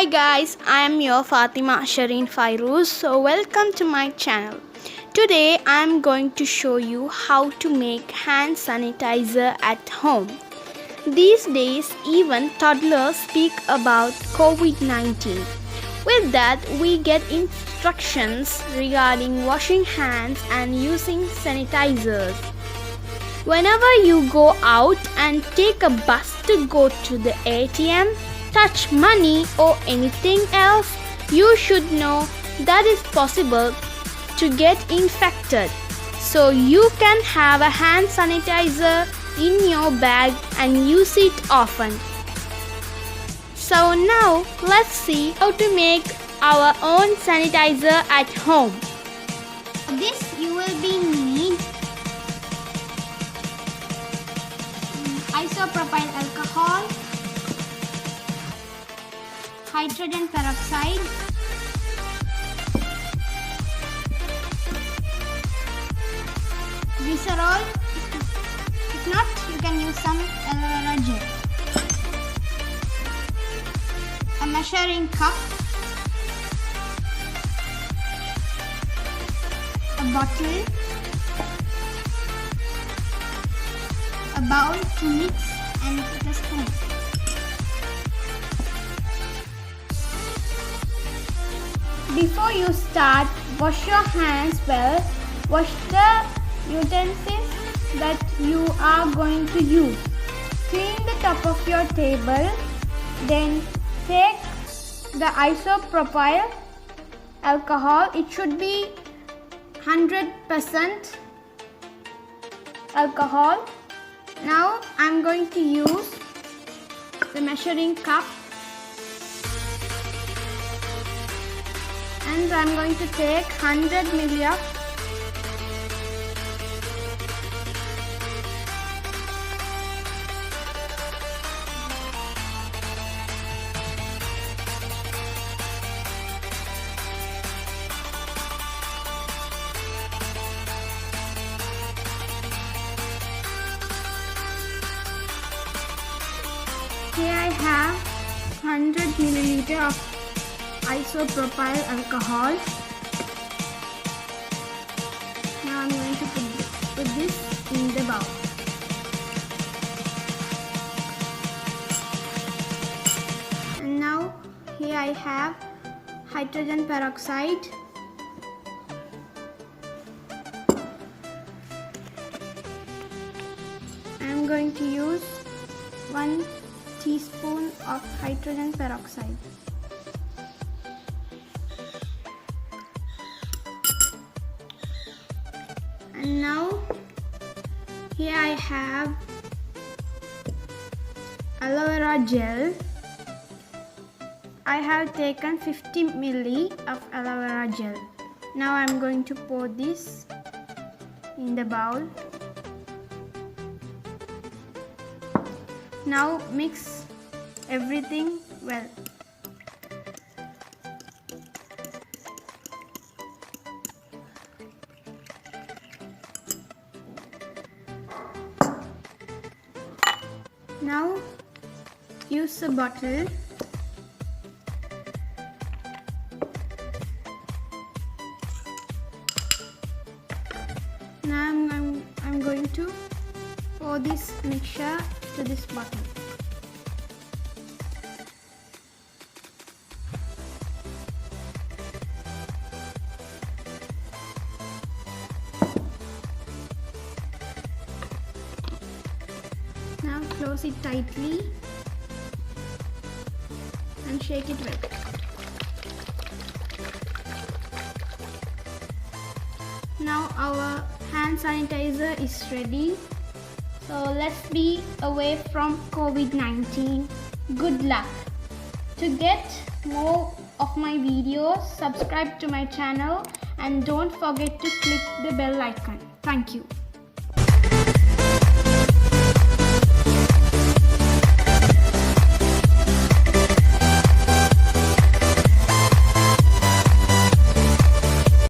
Hi guys, I am your Fatima Shereen Fairoze. So welcome to my channel. Today I am going to show you how to make hand sanitizer at home. These days even toddlers speak about COVID-19. With that we get instructions regarding washing hands and using sanitizers. Whenever you go out and take a bus to go to the ATM, touch money or anything else, you should know that it's possible to get infected. So you can have a hand sanitizer in your bag and use it often. So now let's see how to make our own sanitizer at home. For this you will need isopropyl alcohol, hydrogen peroxide, glycerol. If not, you can use some aloe vera gel, a measuring cup, a bottle, a bowl to mix, and a spoon. Before you start, wash your hands well. Wash the utensils that you are going to use. Clean the top of your table. Then take the isopropyl alcohol. It should be 100% alcohol. Now I'm going to use the measuring cup. And I'm going to take 100 ml of here I have 100 ml of isopropyl alcohol. Now I'm going to put this in the bowl. And now here I have hydrogen peroxide. I'm going to use 1 teaspoon of hydrogen peroxide. And now here I have aloe vera gel. I have taken 50 ml of aloe vera gel. Now I'm going to pour this in the bowl. Now mix everything well. Now use a bottle. Now I'm going to pour this mixture to this bottle. Now close it tightly and shake it well. Now our hand sanitizer is ready. So let's be away from COVID-19. Good luck. To get more of my videos, subscribe to my channel and don't forget to click the bell icon. Thank you.